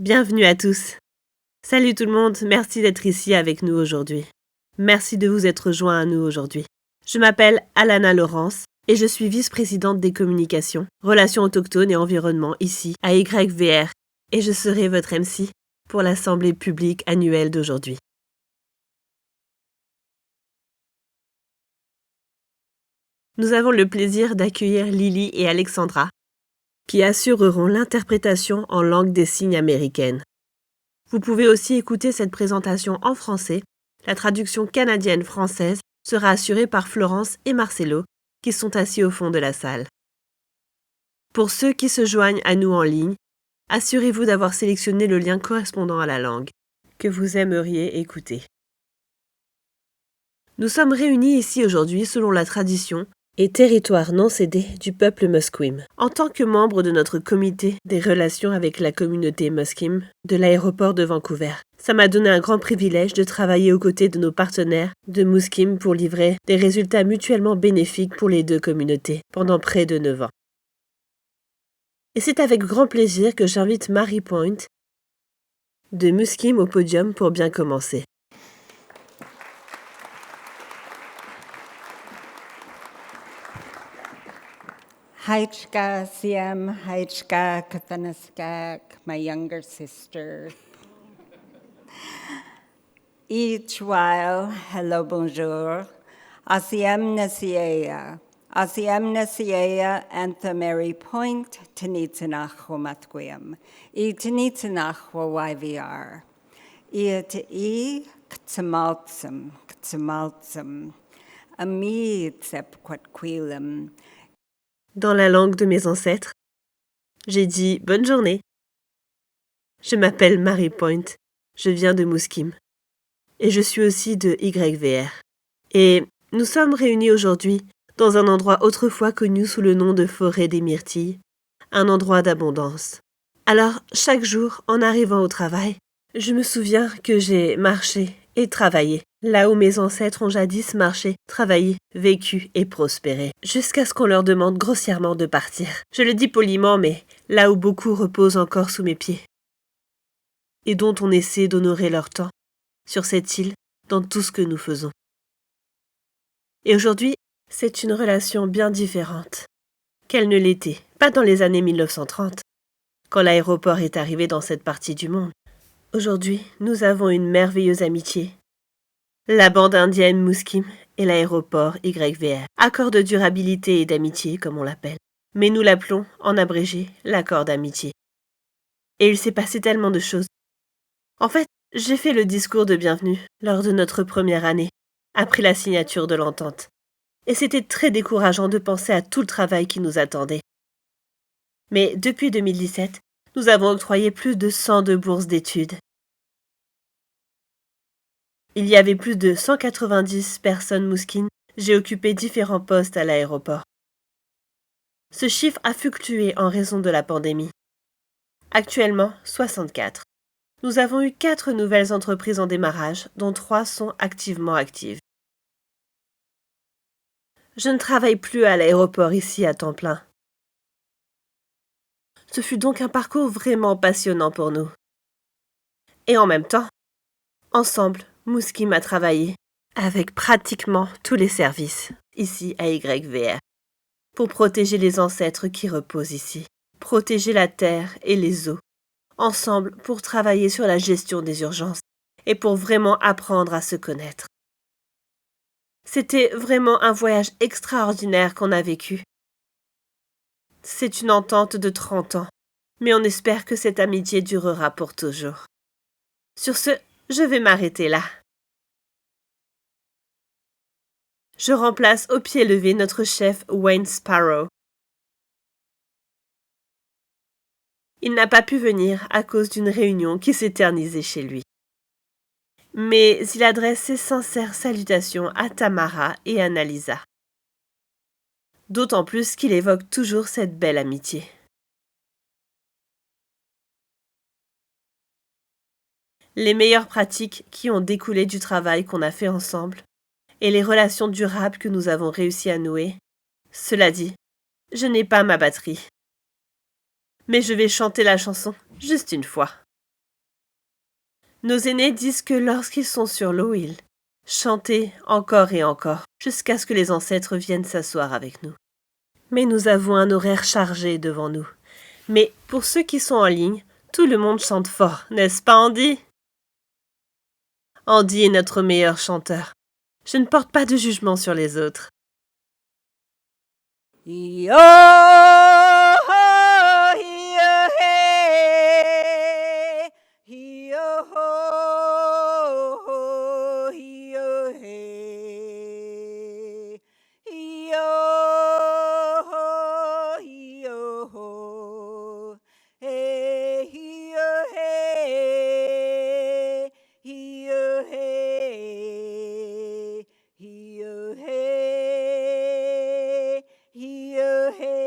Bienvenue à tous. Salut tout le monde, merci d'être ici avec nous aujourd'hui. Merci de vous être joints à nous aujourd'hui. Je m'appelle Alana Laurence et je suis vice-présidente des communications, relations autochtones et environnement ici à YVR et je serai votre MC pour l'assemblée publique annuelle d'aujourd'hui. Nous avons le plaisir d'accueillir Lily et Alexandra, qui assureront l'interprétation en langue des signes américaine. Vous pouvez aussi écouter cette présentation en français. La traduction canadienne-française sera assurée par Florence et Marcelo, qui sont assis au fond de la salle. Pour ceux qui se joignent à nous en ligne, assurez-vous d'avoir sélectionné le lien correspondant à la langue que vous aimeriez écouter. Nous sommes réunis ici aujourd'hui selon la tradition et territoire non cédé du peuple Musqueam. En tant que membre de notre comité des relations avec la communauté Musqueam de l'aéroport de Vancouver, ça m'a donné un grand privilège de travailler aux côtés de nos partenaires de Musqueam pour livrer des résultats mutuellement bénéfiques pour les deux communautés pendant près de 9 ans. Et c'est avec grand plaisir que j'invite Mary Point de Musqueam au podium pour bien commencer. Haichka Siem, Haichka Kathanaskak, my younger sister. Each while, hello, bonjour. Asiem Nasiea. Asiem Nasiea Antha Mary Point, Tanitsanach Matquim. E Tanitsanach YVR. E Ktsamaltsum. Ami Tsep Quatquilim. Dans la langue de mes ancêtres, j'ai dit « Bonne journée ». Je m'appelle Mary Point, je viens de Musqueam et je suis aussi de YVR. Et nous sommes réunis aujourd'hui dans un endroit autrefois connu sous le nom de Forêt des Myrtilles, un endroit d'abondance. Alors, chaque jour, en arrivant au travail, je me souviens que j'ai marché et travaillé, là où mes ancêtres ont jadis marché, travaillé, vécu et prospéré, jusqu'à ce qu'on leur demande grossièrement de partir. Je le dis poliment, mais là où beaucoup reposent encore sous mes pieds, et dont on essaie d'honorer leur temps, sur cette île, dans tout ce que nous faisons. Et aujourd'hui, c'est une relation bien différente qu'elle ne l'était, pas dans les années 1930, quand l'aéroport est arrivé dans cette partie du monde. Aujourd'hui, nous avons une merveilleuse amitié. La bande indienne Musqueam et l'aéroport YVR, accord de durabilité et d'amitié comme on l'appelle. Mais nous l'appelons, en abrégé, l'accord d'amitié. Et il s'est passé tellement de choses. En fait, j'ai fait le discours de bienvenue lors de notre première année, après la signature de l'entente. Et c'était très décourageant de penser à tout le travail qui nous attendait. Mais depuis 2017, nous avons octroyé plus de 102 bourses d'études. Il y avait plus de 190 personnes Musqueam. J'ai occupé différents postes à l'aéroport. Ce chiffre a fluctué en raison de la pandémie. Actuellement, 64. Nous avons eu 4 nouvelles entreprises en démarrage, dont 3 sont activement actives. Je ne travaille plus à l'aéroport ici à temps plein. Ce fut donc un parcours vraiment passionnant pour nous. Et en même temps, ensemble, Musqueam a travaillé avec pratiquement tous les services ici à YVR pour protéger les ancêtres qui reposent ici, protéger la terre et les eaux, ensemble pour travailler sur la gestion des urgences et pour vraiment apprendre à se connaître. C'était vraiment un voyage extraordinaire qu'on a vécu. C'est une entente de 30 ans, mais on espère que cette amitié durera pour toujours. Sur ce, je vais m'arrêter là. Je remplace au pied levé notre chef Wayne Sparrow. Il n'a pas pu venir à cause d'une réunion qui s'éternisait chez lui. Mais il adresse ses sincères salutations à Tamara et à Annalisa. D'autant plus qu'il évoque toujours cette belle amitié. Les meilleures pratiques qui ont découlé du travail qu'on a fait ensemble et les relations durables que nous avons réussi à nouer. Cela dit, je n'ai pas ma batterie. Mais je vais chanter la chanson juste une fois. Nos aînés disent que lorsqu'ils sont sur l'eau, ils chantent encore et encore, jusqu'à ce que les ancêtres viennent s'asseoir avec nous. Mais nous avons un horaire chargé devant nous. Mais pour ceux qui sont en ligne, tout le monde chante fort, n'est-ce pas Andy? Andy est notre meilleur chanteur. Je ne porte pas de jugement sur les autres. Yo, yo, hey, yo, yo, hey, yo, yo, hey, yo, hey, yo, hey, yo, hey. Yo, hey, yo, hey, yo, hey,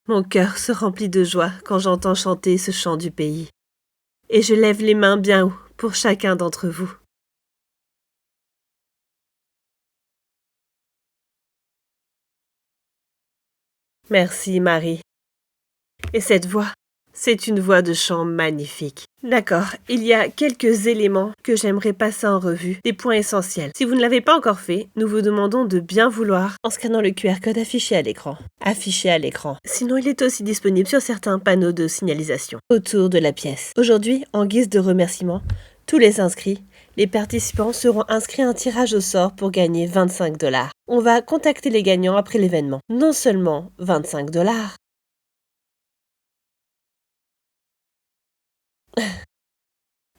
Mon cœur se remplit de joie quand j'entends chanter ce chant du pays. Et je lève les mains bien haut pour chacun d'entre vous. Merci, Marie. Et cette voix, c'est une voix de chant magnifique. D'accord, il y a quelques éléments que j'aimerais passer en revue, des points essentiels. Si vous ne l'avez pas encore fait, nous vous demandons de bien vouloir en scannant le QR code affiché à l'écran. Sinon, il est aussi disponible sur certains panneaux de signalisation autour de la pièce. Aujourd'hui, en guise de remerciement, tous les inscrits, les participants seront inscrits à un tirage au sort pour gagner 25 $. On va contacter les gagnants après l'événement. Non seulement 25 $,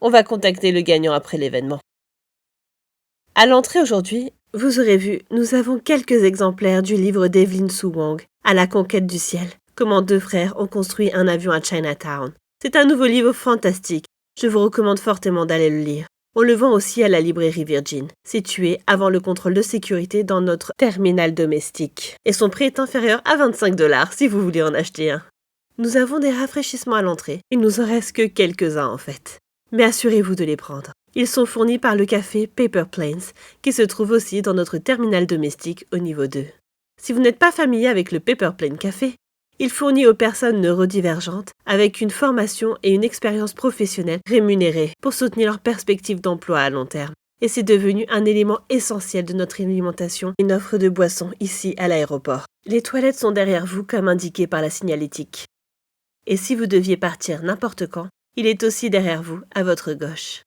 on va contacter le gagnant après l'événement. À l'entrée aujourd'hui, vous aurez vu, nous avons quelques exemplaires du livre d'Evelyn Sue Wong, À la conquête du ciel, comment 2 frères ont construit un avion à Chinatown. C'est un nouveau livre fantastique. Je vous recommande fortement d'aller le lire. On le vend aussi à la librairie Virgin, située avant le contrôle de sécurité dans notre terminal domestique. Et son prix est inférieur à 25 $ si vous voulez en acheter un. Nous avons des rafraîchissements à l'entrée. Il nous en reste que quelques-uns en fait. Mais assurez-vous de les prendre. Ils sont fournis par le café Paper Planes, qui se trouve aussi dans notre terminal domestique au niveau 2. Si vous n'êtes pas familier avec le Paper Plane Café, il fournit aux personnes neurodivergentes avec une formation et une expérience professionnelle rémunérée pour soutenir leur perspective d'emploi à long terme. Et c'est devenu un élément essentiel de notre alimentation et une offre de boissons ici à l'aéroport. Les toilettes sont derrière vous comme indiqué par la signalétique. Et si vous deviez partir n'importe quand, il est aussi derrière vous, à votre gauche.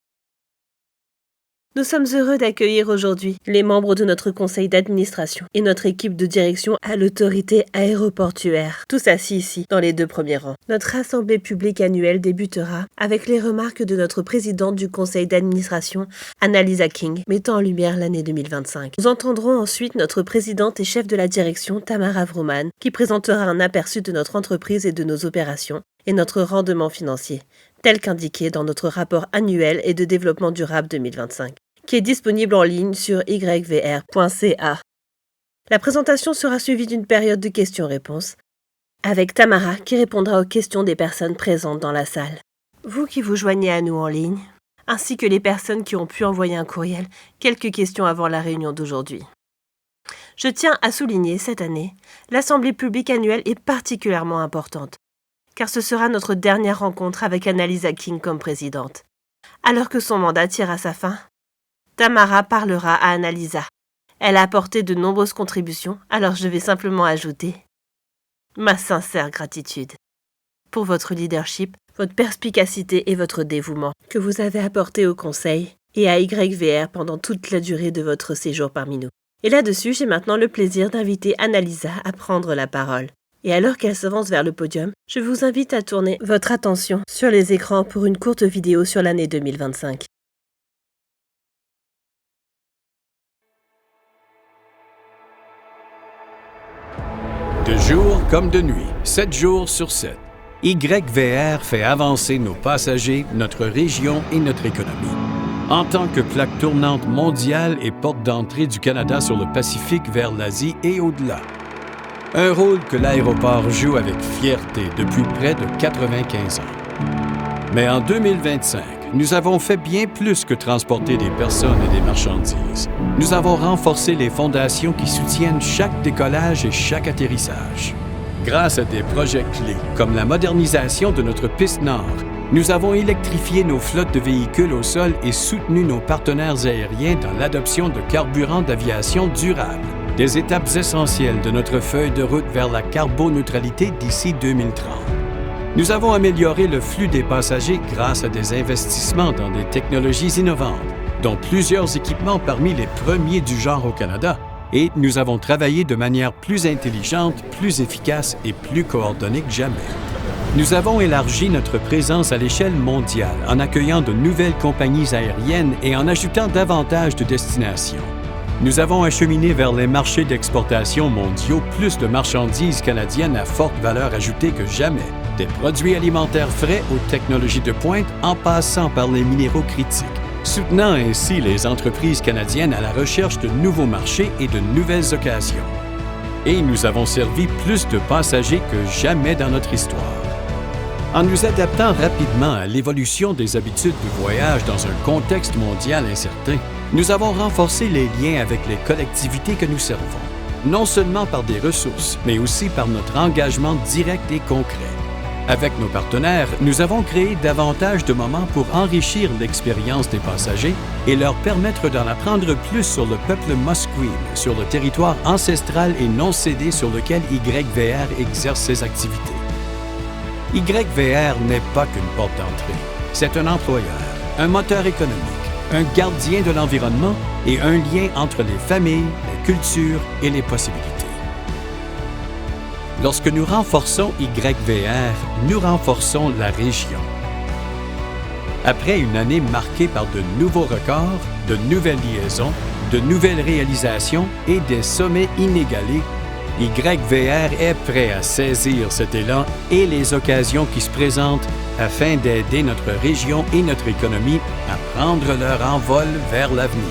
Nous sommes heureux d'accueillir aujourd'hui les membres de notre conseil d'administration et notre équipe de direction à l'autorité aéroportuaire, tous assis ici, dans les 2 premiers rangs. Notre assemblée publique annuelle débutera avec les remarques de notre présidente du conseil d'administration, Annalisa King, mettant en lumière l'année 2025. Nous entendrons ensuite notre présidente et chef de la direction, Tamara Vrooman, qui présentera un aperçu de notre entreprise et de nos opérations, et notre rendement financier, tel qu'indiqué dans notre rapport annuel et de développement durable 2025, qui est disponible en ligne sur yvr.ca. La présentation sera suivie d'une période de questions-réponses, avec Tamara qui répondra aux questions des personnes présentes dans la salle. Vous qui vous joignez à nous en ligne, ainsi que les personnes qui ont pu envoyer un courriel, quelques questions avant la réunion d'aujourd'hui. Je tiens à souligner cette année, l'Assemblée publique annuelle est particulièrement importante, car ce sera notre dernière rencontre avec Annalisa King comme présidente. Alors que son mandat tire à sa fin, Tamara parlera à Annalisa. Elle a apporté de nombreuses contributions, alors je vais simplement ajouter ma sincère gratitude pour votre leadership, votre perspicacité et votre dévouement que vous avez apporté au Conseil et à YVR pendant toute la durée de votre séjour parmi nous. Et là-dessus, j'ai maintenant le plaisir d'inviter Annalisa à prendre la parole. Et alors qu'elle s'avance vers le podium, je vous invite à tourner votre attention sur les écrans pour une courte vidéo sur l'année 2025. De jour comme de nuit, 7 jours sur 7. YVR fait avancer nos passagers, notre région et notre économie. En tant que plaque tournante mondiale et porte d'entrée du Canada sur le Pacifique vers l'Asie et au-delà. Un rôle que l'aéroport joue avec fierté depuis près de 95 ans. Mais en 2025, nous avons fait bien plus que transporter des personnes et des marchandises. Nous avons renforcé les fondations qui soutiennent chaque décollage et chaque atterrissage. Grâce à des projets clés comme la modernisation de notre piste nord, nous avons électrifié nos flottes de véhicules au sol et soutenu nos partenaires aériens dans l'adoption de carburants d'aviation durables, des étapes essentielles de notre feuille de route vers la carboneutralité d'ici 2030. Nous avons amélioré le flux des passagers grâce à des investissements dans des technologies innovantes, dont plusieurs équipements parmi les premiers du genre au Canada, et nous avons travaillé de manière plus intelligente, plus efficace et plus coordonnée que jamais. Nous avons élargi notre présence à l'échelle mondiale en accueillant de nouvelles compagnies aériennes et en ajoutant davantage de destinations. Nous avons acheminé vers les marchés d'exportation mondiaux plus de marchandises canadiennes à forte valeur ajoutée que jamais, des produits alimentaires frais aux technologies de pointe en passant par les minéraux critiques, soutenant ainsi les entreprises canadiennes à la recherche de nouveaux marchés et de nouvelles occasions. Et nous avons servi plus de passagers que jamais dans notre histoire. En nous adaptant rapidement à l'évolution des habitudes de voyage dans un contexte mondial incertain, nous avons renforcé les liens avec les collectivités que nous servons, non seulement par des ressources, mais aussi par notre engagement direct et concret. Avec nos partenaires, nous avons créé davantage de moments pour enrichir l'expérience des passagers et leur permettre d'en apprendre plus sur le peuple Musqueam, sur le territoire ancestral et non cédé sur lequel YVR exerce ses activités. YVR n'est pas qu'une porte d'entrée. C'est un employeur, un moteur économique, un gardien de l'environnement et un lien entre les familles, les cultures et les possibilités. Lorsque nous renforçons YVR, nous renforçons la région. Après une année marquée par de nouveaux records, de nouvelles liaisons, de nouvelles réalisations et des sommets inégalés, YVR est prêt à saisir cet élan et les occasions qui se présentent afin d'aider notre région et notre économie à prendre leur envol vers l'avenir.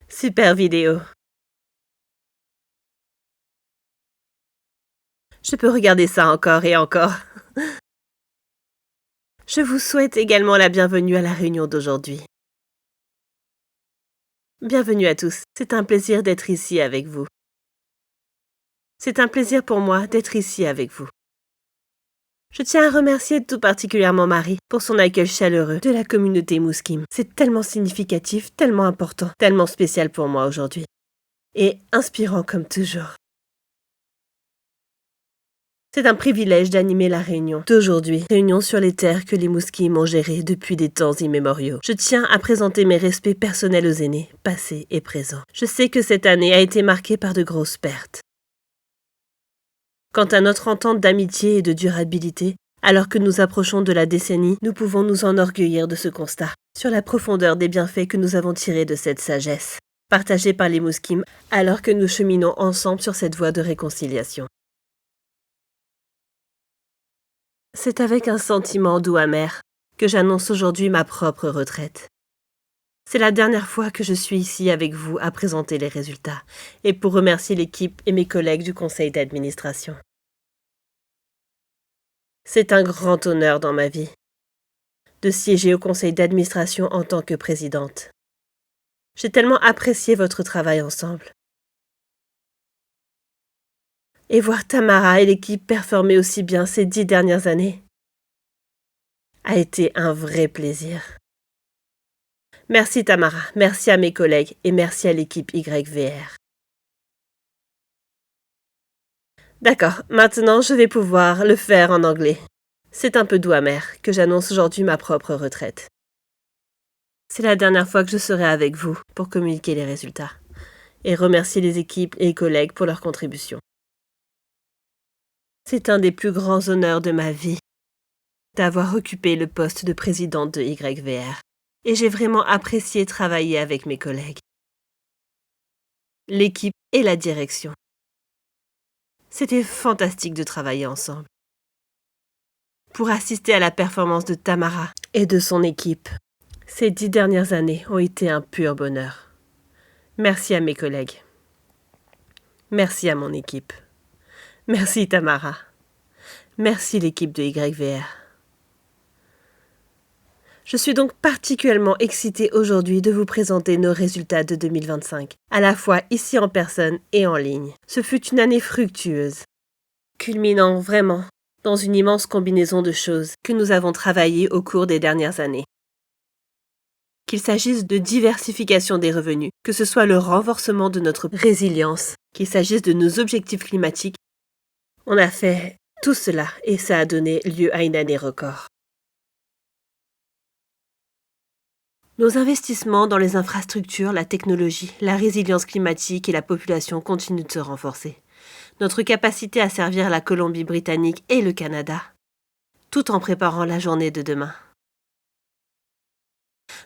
Super vidéo. Je peux regarder ça encore et encore. Je vous souhaite également la bienvenue à la réunion d'aujourd'hui. Bienvenue à tous, c'est un plaisir d'être ici avec vous. C'est un plaisir pour moi d'être ici avec vous. Je tiens à remercier tout particulièrement Marie pour son accueil chaleureux de la communauté Musqueam. C'est tellement significatif, tellement important, tellement spécial pour moi aujourd'hui. Et inspirant comme toujours. C'est un privilège d'animer la réunion d'aujourd'hui, réunion sur les terres que les Musqueam ont gérées depuis des temps immémoriaux. Je tiens à présenter mes respects personnels aux aînés, passés et présents. Je sais que cette année a été marquée par de grosses pertes. Quant à notre entente d'amitié et de durabilité, alors que nous approchons de la décennie, nous pouvons nous enorgueillir de ce constat, sur la profondeur des bienfaits que nous avons tirés de cette sagesse, partagée par les Musqueam, alors que nous cheminons ensemble sur cette voie de réconciliation. C'est avec un sentiment doux amer que j'annonce aujourd'hui ma propre retraite. C'est la dernière fois que je suis ici avec vous à présenter les résultats et pour remercier l'équipe et mes collègues du conseil d'administration. C'est un grand honneur dans ma vie de siéger au conseil d'administration en tant que présidente. J'ai tellement apprécié votre travail ensemble. Et voir Tamara et l'équipe performer aussi bien ces 10 dernières années a été un vrai plaisir. Merci Tamara, merci à mes collègues et merci à l'équipe YVR. D'accord, maintenant je vais pouvoir le faire en anglais. C'est un peu doux amer que j'annonce aujourd'hui ma propre retraite. C'est la dernière fois que je serai avec vous pour communiquer les résultats et remercier les équipes et les collègues pour leur contribution. C'est un des plus grands honneurs de ma vie d'avoir occupé le poste de présidente de YVR et j'ai vraiment apprécié travailler avec mes collègues, l'équipe et la direction. C'était fantastique de travailler ensemble. Pour assister à la performance de Tamara et de son équipe, ces 10 dernières années ont été un pur bonheur. Merci à mes collègues. Merci à mon équipe. Merci Tamara. Merci l'équipe de YVR. Je suis donc particulièrement excitée aujourd'hui de vous présenter nos résultats de 2025, à la fois ici en personne et en ligne. Ce fut une année fructueuse, culminant vraiment dans une immense combinaison de choses que nous avons travaillées au cours des dernières années. Qu'il s'agisse de diversification des revenus, que ce soit le renforcement de notre résilience, qu'il s'agisse de nos objectifs climatiques, on a fait tout cela et ça a donné lieu à une année record. Nos investissements dans les infrastructures, la technologie, la résilience climatique et la population continuent de se renforcer. Notre capacité à servir la Colombie-Britannique et le Canada, tout en préparant la journée de demain.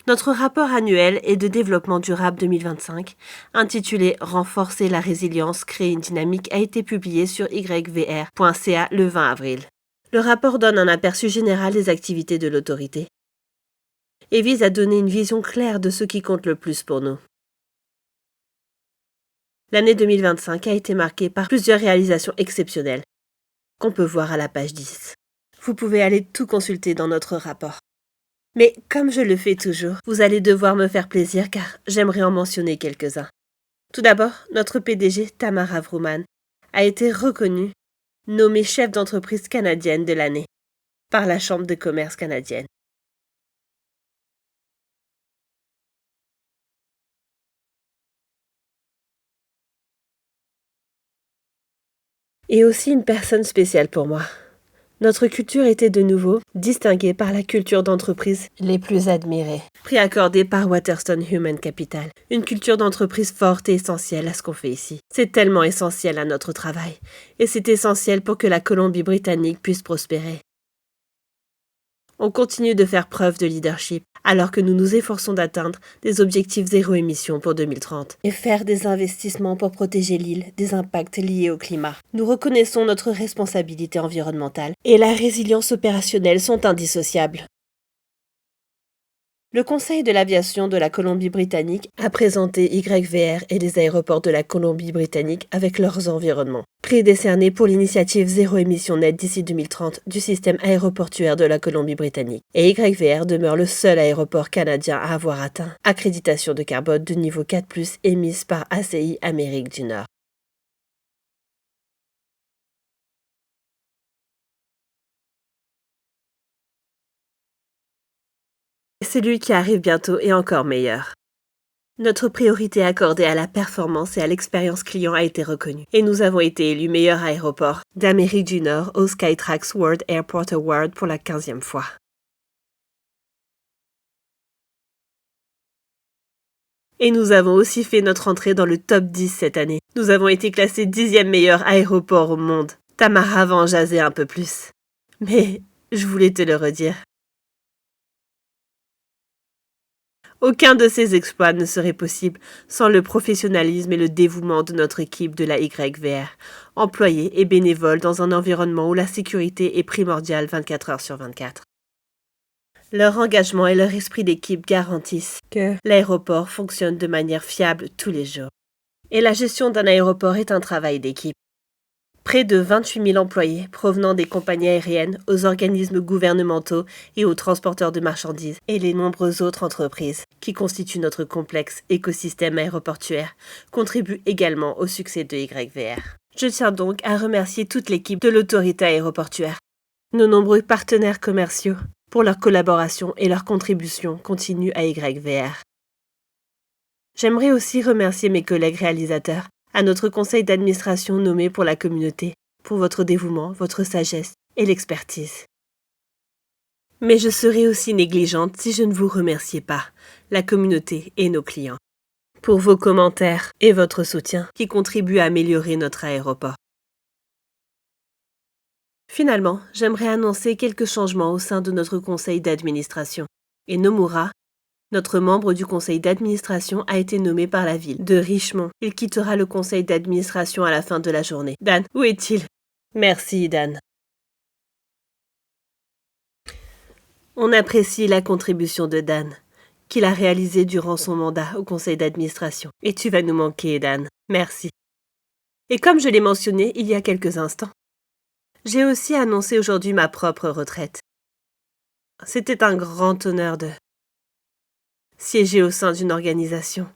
Notre rapport annuel et de développement durable 2025, intitulé « Renforcer la résilience, créer une dynamique », a été publié sur yvr.ca le 20 avril. Le rapport donne un aperçu général des activités de l'autorité et vise à donner une vision claire de ce qui compte le plus pour nous. L'année 2025 a été marquée par plusieurs réalisations exceptionnelles, qu'on peut voir à la page 10. Vous pouvez aller tout consulter dans notre rapport. Mais comme je le fais toujours, vous allez devoir me faire plaisir car j'aimerais en mentionner quelques-uns. Tout d'abord, notre PDG, Tamara Vrooman, a été reconnue, nommée chef d'entreprise canadienne de l'année par la Chambre de commerce canadienne. Et aussi une personne spéciale pour moi. Notre culture était de nouveau distinguée par la culture d'entreprise les plus admirées. Prix accordé par Waterstone Human Capital. Une culture d'entreprise forte et essentielle à ce qu'on fait ici. C'est tellement essentiel à notre travail. Et c'est essentiel pour que la Colombie-Britannique puisse prospérer. On continue de faire preuve de leadership alors que nous nous efforçons d'atteindre des objectifs zéro émission pour 2030 et faire des investissements pour protéger l'île des impacts liés au climat. Nous reconnaissons notre responsabilité environnementale et la résilience opérationnelle sont indissociables. Le Conseil de l'aviation de la Colombie-Britannique a présenté YVR et les aéroports de la Colombie-Britannique avec leurs environnements. Prix décerné pour l'initiative zéro émission nette d'ici 2030 du système aéroportuaire de la Colombie-Britannique. Et YVR demeure le seul aéroport canadien à avoir atteint accréditation de carbone de niveau 4+, émise par ACI Amérique du Nord. Celui qui arrive bientôt est encore meilleur. Notre priorité accordée à la performance et à l'expérience client a été reconnue, et nous avons été élus meilleur aéroport d'Amérique du Nord au Skytrax World Airport Award pour la 15e fois. Et nous avons aussi fait notre entrée dans le top 10 cette année. Nous avons été classés 10e meilleur aéroport au monde. Tamara va en jaser un peu plus. Mais je voulais te le redire. Aucun de ces exploits ne serait possible sans le professionnalisme et le dévouement de notre équipe de la YVR, employés et bénévoles dans un environnement où la sécurité est primordiale 24 heures sur 24. Leur engagement et leur esprit d'équipe garantissent que l'aéroport fonctionne de manière fiable tous les jours. Et la gestion d'un aéroport est un travail d'équipe. Près de 28 000 employés provenant des compagnies aériennes, aux organismes gouvernementaux et aux transporteurs de marchandises et les nombreuses autres entreprises qui constituent notre complexe écosystème aéroportuaire contribuent également au succès de YVR. Je tiens donc à remercier toute l'équipe de l'autorité aéroportuaire, nos nombreux partenaires commerciaux pour leur collaboration et leur contribution continue à YVR. J'aimerais aussi remercier mes collègues réalisateurs, à notre conseil d'administration nommé pour la communauté, pour votre dévouement, votre sagesse et l'expertise. Mais je serais aussi négligente si je ne vous remerciais pas, la communauté et nos clients, pour vos commentaires et votre soutien qui contribuent à améliorer notre aéroport. Finalement, j'aimerais annoncer quelques changements au sein de notre conseil d'administration. Et Nomura, Notre membre du conseil d'administration a été nommé par la ville de Richmond. Il quittera le conseil d'administration à la fin de la journée. Dan, où est-il? Merci, Dan. On apprécie la contribution de Dan, qu'il a réalisée durant son mandat au conseil d'administration. Et tu vas nous manquer, Dan. Merci. Et comme je l'ai mentionné il y a quelques instants, j'ai aussi annoncé aujourd'hui ma propre retraite. C'était un grand honneur de siéger au sein d'une organisation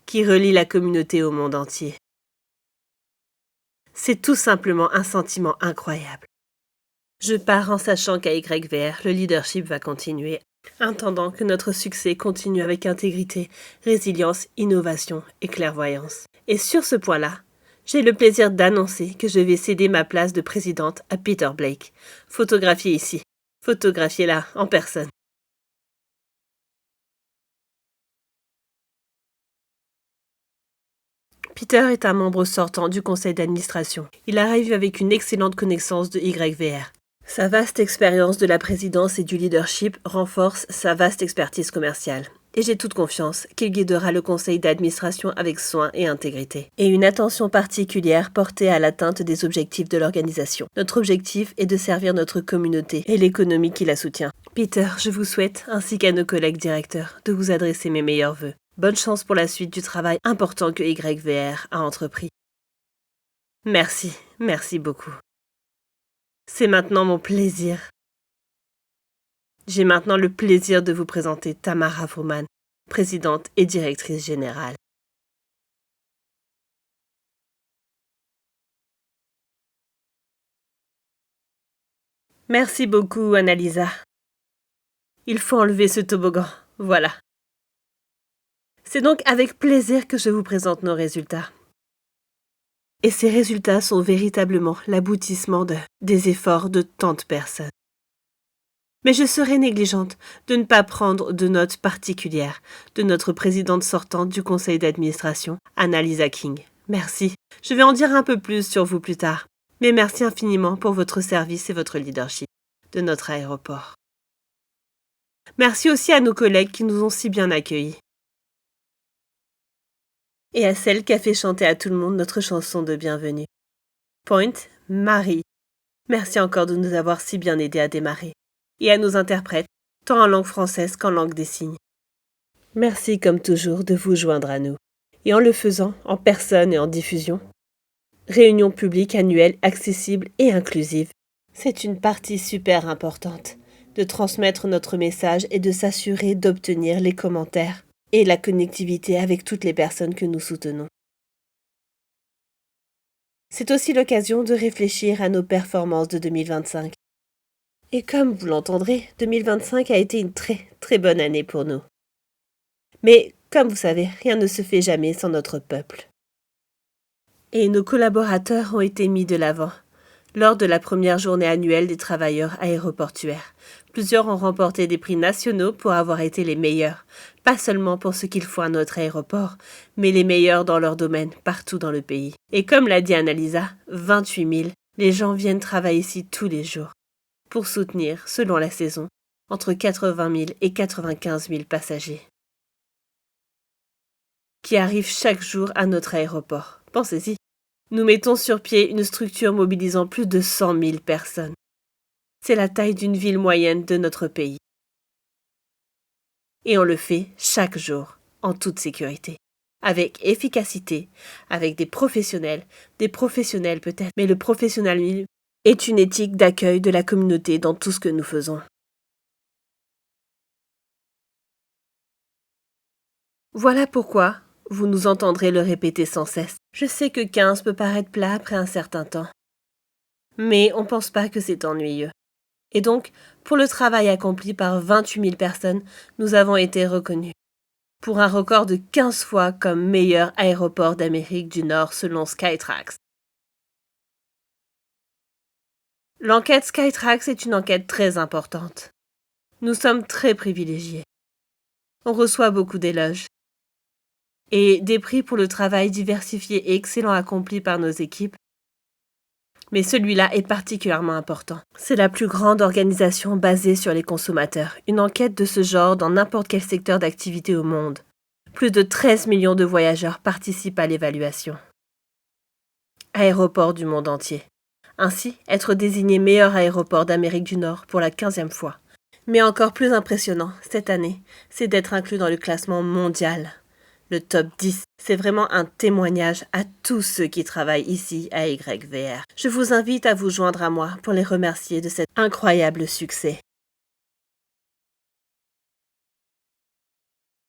qui relie la communauté au monde entier. C'est tout simplement un sentiment incroyable. Je pars en sachant qu'à YVR, le leadership va continuer, attendant que notre succès continue avec intégrité, résilience, innovation et clairvoyance. Et sur ce point-là, j'ai le plaisir d'annoncer que je vais céder ma place de présidente à Peter Blake, photographié ici, photographié là, en personne. Peter est un membre sortant du conseil d'administration. Il arrive avec une excellente connaissance de YVR. Sa vaste expérience de la présidence et du leadership renforce sa vaste expertise commerciale. Et j'ai toute confiance qu'il guidera le conseil d'administration avec soin et intégrité. Et une attention particulière portée à l'atteinte des objectifs de l'organisation. Notre objectif est de servir notre communauté et l'économie qui la soutient. Peter, je vous souhaite, ainsi qu'à nos collègues directeurs, de vous adresser mes meilleurs vœux. Bonne chance pour la suite du travail important que YVR a entrepris. Merci beaucoup. C'est maintenant mon plaisir. J'ai maintenant le plaisir de vous présenter Tamara Vrooman, présidente et directrice générale. Merci beaucoup, Annalisa. Il faut enlever ce toboggan, voilà. C'est donc avec plaisir que je vous présente nos résultats. Et ces résultats sont véritablement l'aboutissement des efforts de tant de personnes. Mais je serais négligente de ne pas prendre de note particulière de notre présidente sortante du conseil d'administration, Annalisa King. Merci. Je vais en dire un peu plus sur vous plus tard. Mais merci infiniment pour votre service et votre leadership de notre aéroport. Merci aussi à nos collègues qui nous ont si bien accueillis. Et à celle qui a fait chanter à tout le monde notre chanson de bienvenue. Point, Marie. Merci encore de nous avoir si bien aidés à démarrer. Et à nos interprètes, tant en langue française qu'en langue des signes. Merci comme toujours de vous joindre à nous. Et en le faisant, en personne et en diffusion. Réunion publique annuelle accessible et inclusive. C'est une partie super importante de transmettre notre message et de s'assurer d'obtenir les commentaires et la connectivité avec toutes les personnes que nous soutenons. C'est aussi l'occasion de réfléchir à nos performances de 2025. Et comme vous l'entendrez, 2025 a été une très très bonne année pour nous. Mais comme vous savez, rien ne se fait jamais sans notre peuple. Et nos collaborateurs ont été mis de l'avant. Lors de la première journée annuelle des travailleurs aéroportuaires, plusieurs ont remporté des prix nationaux pour avoir été les meilleurs, pas seulement pour ce qu'ils font à notre aéroport, mais les meilleurs dans leur domaine partout dans le pays. Et comme l'a dit Annalisa, 28 000, les gens viennent travailler ici tous les jours, pour soutenir, selon la saison, entre 80 000 et 95 000 passagers, qui arrivent chaque jour à notre aéroport. Pensez-y. Nous mettons sur pied une structure mobilisant plus de 100 000 personnes. C'est la taille d'une ville moyenne de notre pays. Et on le fait chaque jour, en toute sécurité, avec efficacité, avec des professionnels peut-être, mais le professionnalisme est une éthique d'accueil de la communauté dans tout ce que nous faisons. Voilà pourquoi vous nous entendrez le répéter sans cesse. Je sais que 15 peut paraître plat après un certain temps. Mais on pense pas que c'est ennuyeux. Et donc, pour le travail accompli par 28 000 personnes, nous avons été reconnus. Pour un record de 15 fois comme meilleur aéroport d'Amérique du Nord selon Skytrax. L'enquête Skytrax est une enquête très importante. Nous sommes très privilégiés. On reçoit beaucoup d'éloges. Et des prix pour le travail diversifié et excellent accompli par nos équipes. Mais celui-là est particulièrement important. C'est la plus grande organisation basée sur les consommateurs. Une enquête de ce genre dans n'importe quel secteur d'activité au monde. Plus de 13 millions de voyageurs participent à l'évaluation. Aéroport du monde entier. Ainsi, être désigné meilleur aéroport d'Amérique du Nord pour la 15e fois. Mais encore plus impressionnant, cette année, c'est d'être inclus dans le classement mondial. Le top 10, c'est vraiment un témoignage à tous ceux qui travaillent ici à YVR. Je vous invite à vous joindre à moi pour les remercier de cet incroyable succès.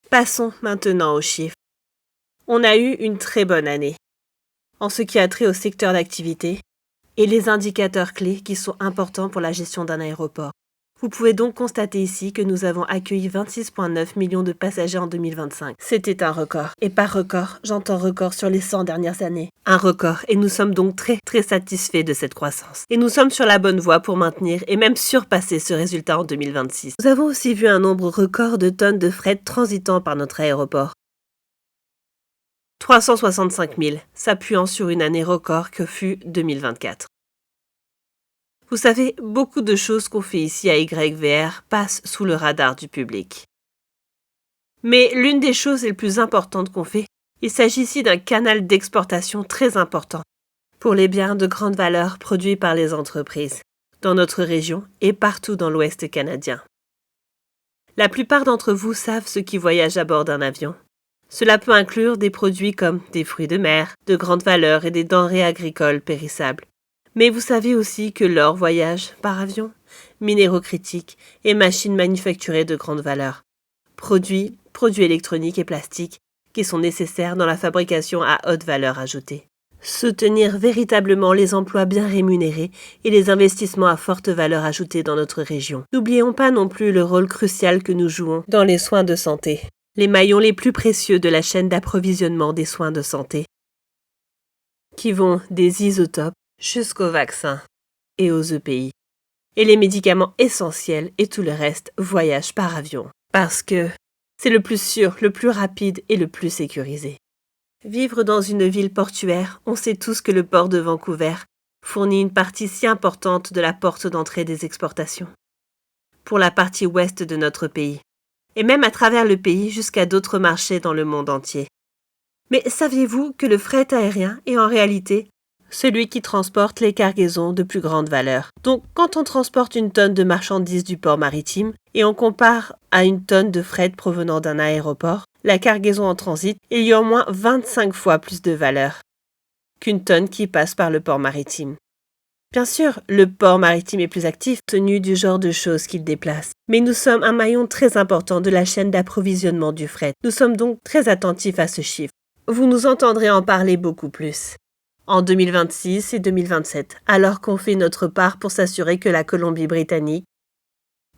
Passons maintenant aux chiffres. On a eu une très bonne année, en ce qui a trait au secteur d'activité et les indicateurs clés qui sont importants pour la gestion d'un aéroport. Vous pouvez donc constater ici que nous avons accueilli 26,9 millions de passagers en 2025. C'était un record. Et par record, j'entends record sur les 100 dernières années. Un record. Et nous sommes donc très satisfaits de cette croissance. Et nous sommes sur la bonne voie pour maintenir et même surpasser ce résultat en 2026. Nous avons aussi vu un nombre record de tonnes de fret transitant par notre aéroport. 365 000, s'appuyant sur une année record que fut 2024. Vous savez, beaucoup de choses qu'on fait ici à YVR passent sous le radar du public. Mais l'une des choses les plus importantes qu'on fait, il s'agit ici d'un canal d'exportation très important pour les biens de grande valeur produits par les entreprises, dans notre région et partout dans l'Ouest canadien. La plupart d'entre vous savent ce qui voyage à bord d'un avion. Cela peut inclure des produits comme des fruits de mer, de grande valeur et des denrées agricoles périssables. Mais vous savez aussi que l'or voyage par avion, minéraux critiques et machines manufacturées de grande valeur, produits électroniques et plastiques qui sont nécessaires dans la fabrication à haute valeur ajoutée. Soutenir véritablement les emplois bien rémunérés et les investissements à forte valeur ajoutée dans notre région. N'oublions pas non plus le rôle crucial que nous jouons dans les soins de santé, les maillons les plus précieux de la chaîne d'approvisionnement des soins de santé, qui vont des isotopes jusqu'aux vaccins et aux EPI. Et les médicaments essentiels et tout le reste voyagent par avion. Parce que c'est le plus sûr, le plus rapide et le plus sécurisé. Vivre dans une ville portuaire, on sait tous que le port de Vancouver fournit une partie si importante de la porte d'entrée des exportations. Pour la partie ouest de notre pays. Et même à travers le pays jusqu'à d'autres marchés dans le monde entier. Mais saviez-vous que le fret aérien est en réalité celui qui transporte les cargaisons de plus grande valeur? Donc, quand on transporte une tonne de marchandises du port maritime et on compare à une tonne de fret provenant d'un aéroport, la cargaison en transit il y a au moins 25 fois plus de valeur qu'une tonne qui passe par le port maritime. Bien sûr, le port maritime est plus actif tenu du genre de choses qu'il déplace. Mais nous sommes un maillon très important de la chaîne d'approvisionnement du fret. Nous sommes donc très attentifs à ce chiffre. Vous nous entendrez en parler beaucoup plus. En 2026 et 2027, alors qu'on fait notre part pour s'assurer que la Colombie-Britannique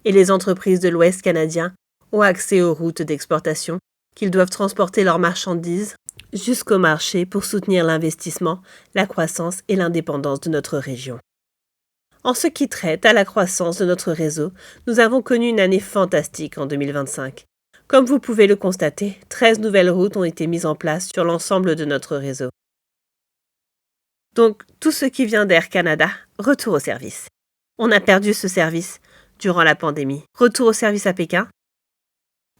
et les entreprises de l'Ouest canadien ont accès aux routes d'exportation, qu'ils doivent transporter leurs marchandises jusqu'au marché pour soutenir l'investissement, la croissance et l'indépendance de notre région. En ce qui traite à la croissance de notre réseau, nous avons connu une année fantastique en 2025. Comme vous pouvez le constater, 13 nouvelles routes ont été mises en place sur l'ensemble de notre réseau. Donc, tout ce qui vient d'Air Canada, retour au service. On a perdu ce service durant la pandémie. Retour au service à Pékin.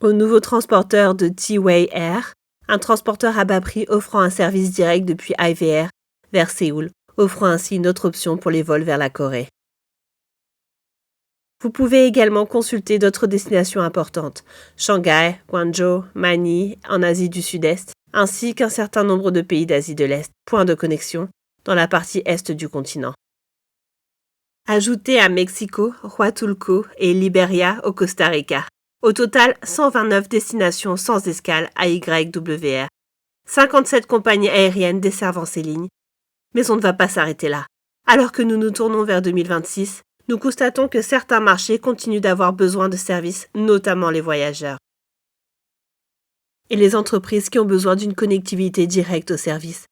Au nouveau transporteur de T-Way Air, un transporteur à bas prix offrant un service direct depuis IVR vers Séoul, offrant ainsi une autre option pour les vols vers la Corée. Vous pouvez également consulter d'autres destinations importantes, Shanghai, Guangzhou, Manille en Asie du Sud-Est, ainsi qu'un certain nombre de pays d'Asie de l'Est, points de connexion dans la partie est du continent. Ajoutez à Mexico, Huatulco et Liberia au Costa Rica. Au total, 129 destinations sans escale à YWR, 57 compagnies aériennes desservant ces lignes. Mais on ne va pas s'arrêter là. Alors que nous nous tournons vers 2026, nous constatons que certains marchés continuent d'avoir besoin de services, notamment les voyageurs. Et les entreprises qui ont besoin d'une connectivité directe au service.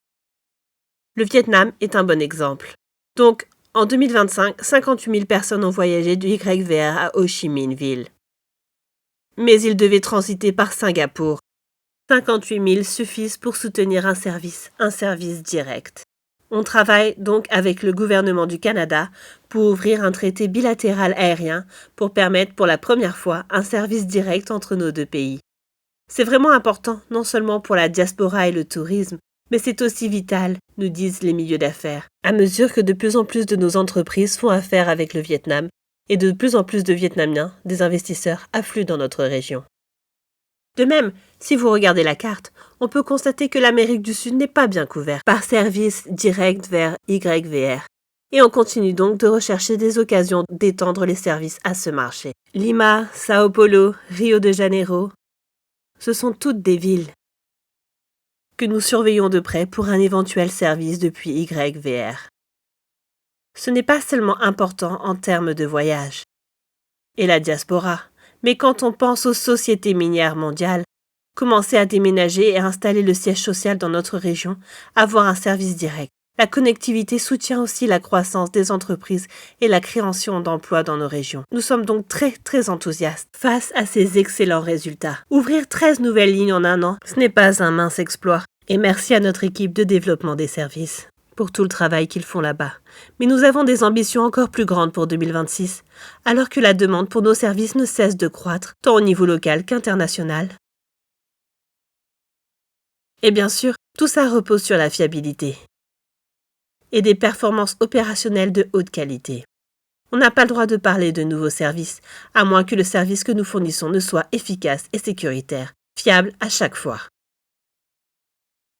Le Vietnam est un bon exemple. Donc, en 2025, 58 000 personnes ont voyagé du YVR à Ho Chi Minh Ville. Mais ils devaient transiter par Singapour. 58 000 suffisent pour soutenir un service direct. On travaille donc avec le gouvernement du Canada pour ouvrir un traité bilatéral aérien pour permettre pour la première fois un service direct entre nos deux pays. C'est vraiment important, non seulement pour la diaspora et le tourisme, mais c'est aussi vital, nous disent les milieux d'affaires, à mesure que de plus en plus de nos entreprises font affaire avec le Vietnam et de plus en plus de Vietnamiens, des investisseurs, affluent dans notre région. De même, si vous regardez la carte, on peut constater que l'Amérique du Sud n'est pas bien couverte par service direct vers YVR. Et on continue donc de rechercher des occasions d'étendre les services à ce marché. Lima, Sao Paulo, Rio de Janeiro, ce sont toutes des villes que nous surveillons de près pour un éventuel service depuis YVR. Ce n'est pas seulement important en termes de voyage et la diaspora, mais quand on pense aux sociétés minières mondiales, commencer à déménager et installer le siège social dans notre région, avoir un service direct. La connectivité soutient aussi la croissance des entreprises et la création d'emplois dans nos régions. Nous sommes donc très enthousiastes face à ces excellents résultats. Ouvrir 13 nouvelles lignes en un an, ce n'est pas un mince exploit. Et merci à notre équipe de développement des services pour tout le travail qu'ils font là-bas. Mais nous avons des ambitions encore plus grandes pour 2026, alors que la demande pour nos services ne cesse de croître, tant au niveau local qu'international. Et bien sûr, tout ça repose sur la fiabilité et des performances opérationnelles de haute qualité. On n'a pas le droit de parler de nouveaux services, à moins que le service que nous fournissons ne soit efficace et sécuritaire, fiable à chaque fois.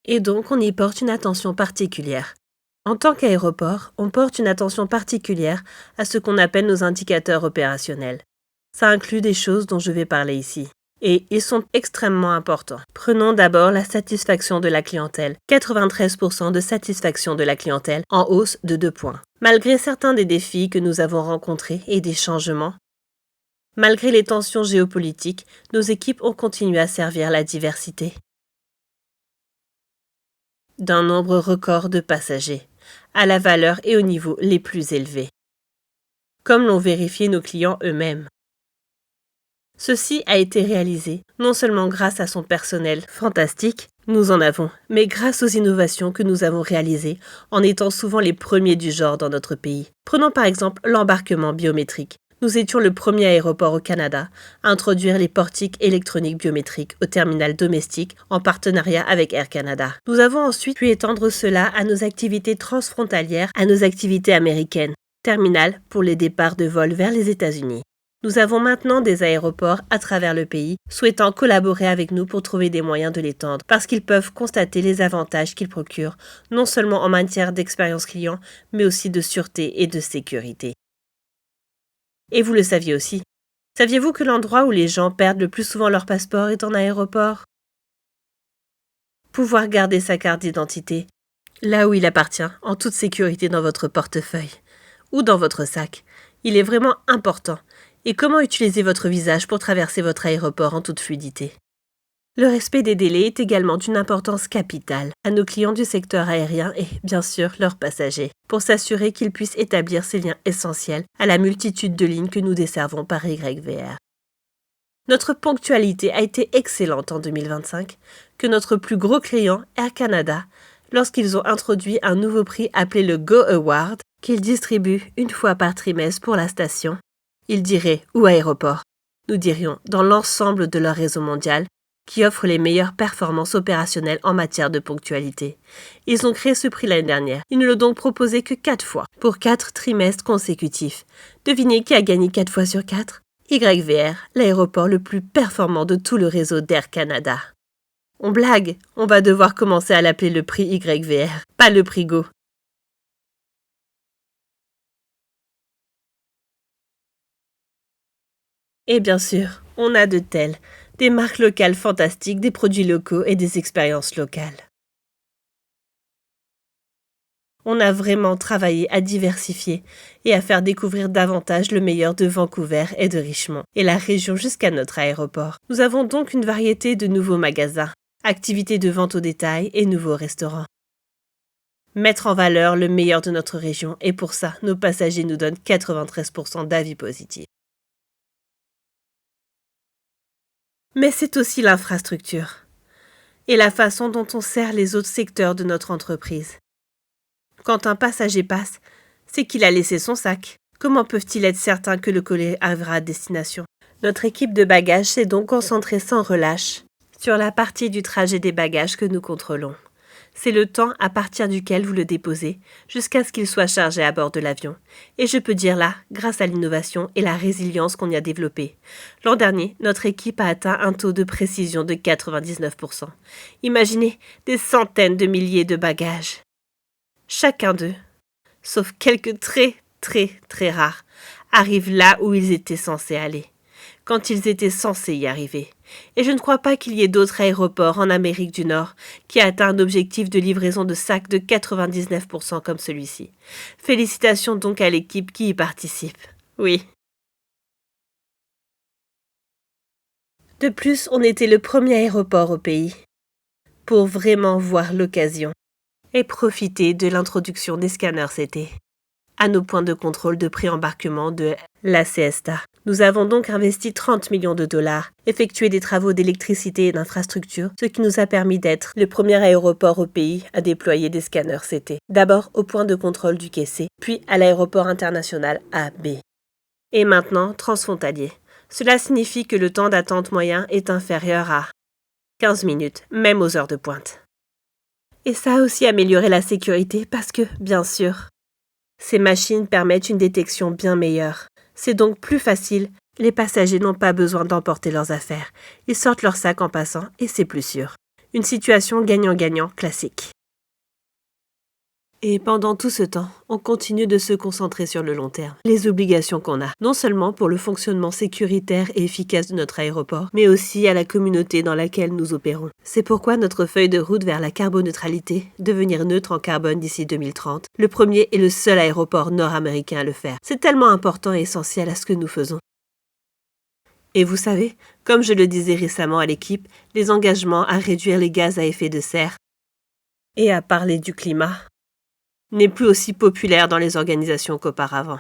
Et donc, on y porte une attention particulière. En tant qu'aéroport, on porte une attention particulière à ce qu'on appelle nos indicateurs opérationnels. Ça inclut des choses dont je vais parler ici. Et ils sont extrêmement importants. Prenons d'abord la satisfaction de la clientèle. 93% de satisfaction de la clientèle, en hausse de 2 points. Malgré certains des défis que nous avons rencontrés et des changements, malgré les tensions géopolitiques, nos équipes ont continué à servir la diversité d'un nombre record de passagers, à la valeur et au niveau les plus élevés, comme l'ont vérifié nos clients eux-mêmes. Ceci a été réalisé non seulement grâce à son personnel fantastique, nous en avons, mais grâce aux innovations que nous avons réalisées en étant souvent les premiers du genre dans notre pays. Prenons par exemple l'embarquement biométrique. Nous étions le premier aéroport au Canada à introduire les portiques électroniques biométriques au terminal domestique en partenariat avec Air Canada. Nous avons ensuite pu étendre cela à nos activités transfrontalières, à nos activités américaines, terminal pour les départs de vol vers les États-Unis. Nous avons maintenant des aéroports à travers le pays souhaitant collaborer avec nous pour trouver des moyens de l'étendre parce qu'ils peuvent constater les avantages qu'ils procurent, non seulement en matière d'expérience client, mais aussi de sûreté et de sécurité. Et vous le saviez aussi. Saviez-vous que l'endroit où les gens perdent le plus souvent leur passeport est en aéroport? Pouvoir garder sa carte d'identité, là où il appartient, en toute sécurité dans votre portefeuille ou dans votre sac, il est vraiment important. Et comment utiliser votre visage pour traverser votre aéroport en toute fluidité? Le respect des délais est également d'une importance capitale à nos clients du secteur aérien et, bien sûr, leurs passagers, pour s'assurer qu'ils puissent établir ces liens essentiels à la multitude de lignes que nous desservons par YVR. Notre ponctualité a été excellente en 2025, que notre plus gros client, Air Canada, lorsqu'ils ont introduit un nouveau prix appelé le Go Award, qu'ils distribuent une fois par trimestre pour la station, ils diraient ou aéroport, nous dirions dans l'ensemble de leur réseau mondial, qui offre les meilleures performances opérationnelles en matière de ponctualité. Ils ont créé ce prix l'année dernière. Ils ne l'ont donc proposé que 4 fois, pour 4 trimestres consécutifs. Devinez qui a gagné 4 fois sur 4? YVR, l'aéroport le plus performant de tout le réseau d'Air Canada. On blague, on va devoir commencer à l'appeler le prix YVR, pas le prix Go. Et bien sûr, on a de tels, des marques locales fantastiques, des produits locaux et des expériences locales. On a vraiment travaillé à diversifier et à faire découvrir davantage le meilleur de Vancouver et de Richmond, et la région jusqu'à notre aéroport. Nous avons donc une variété de nouveaux magasins, activités de vente au détail et nouveaux restaurants. Mettre en valeur le meilleur de notre région, et pour ça, nos passagers nous donnent 93% d'avis positifs. Mais c'est aussi l'infrastructure et la façon dont on sert les autres secteurs de notre entreprise. Quand un passager passe, c'est qu'il a laissé son sac. Comment peuvent-ils être certains que le colis arrivera à destination? Notre équipe de bagages s'est donc concentrée sans relâche sur la partie du trajet des bagages que nous contrôlons. C'est le temps à partir duquel vous le déposez, jusqu'à ce qu'il soit chargé à bord de l'avion. Et je peux dire là, grâce à l'innovation et la résilience qu'on y a développée. L'an dernier, notre équipe a atteint un taux de précision de 99%. Imaginez des centaines de milliers de bagages. Chacun d'eux, sauf quelques très rares, arrivent là où ils étaient censés aller, quand ils étaient censés y arriver. Et je ne crois pas qu'il y ait d'autres aéroports en Amérique du Nord qui atteignent un objectif de livraison de sacs de 99% comme celui-ci. Félicitations donc à l'équipe qui y participe. Oui. De plus, on était le premier aéroport au pays pour vraiment voir l'occasion et profiter de l'introduction des scanners CT à nos points de contrôle de pré-embarquement de la CESTA. Nous avons donc investi 30 millions de dollars, effectué des travaux d'électricité et d'infrastructure, ce qui nous a permis d'être le premier aéroport au pays à déployer des scanners CT. D'abord au point de contrôle du quai C, puis à l'aéroport international AB. Et maintenant, transfrontalier. Cela signifie que le temps d'attente moyen est inférieur à 15 minutes, même aux heures de pointe. Et ça a aussi amélioré la sécurité parce que, bien sûr, ces machines permettent une détection bien meilleure. C'est donc plus facile, les passagers n'ont pas besoin d'emporter leurs affaires. Ils sortent leur sac en passant et c'est plus sûr. Une situation gagnant-gagnant classique. Et pendant tout ce temps, on continue de se concentrer sur le long terme, les obligations qu'on a, non seulement pour le fonctionnement sécuritaire et efficace de notre aéroport, mais aussi à la communauté dans laquelle nous opérons. C'est pourquoi notre feuille de route vers la carboneutralité, devenir neutre en carbone d'ici 2030, le premier et le seul aéroport nord-américain à le faire. C'est tellement important et essentiel à ce que nous faisons. Et vous savez, comme je le disais récemment à l'équipe, les engagements à réduire les gaz à effet de serre et à parler du climat n'est plus aussi populaire dans les organisations qu'auparavant.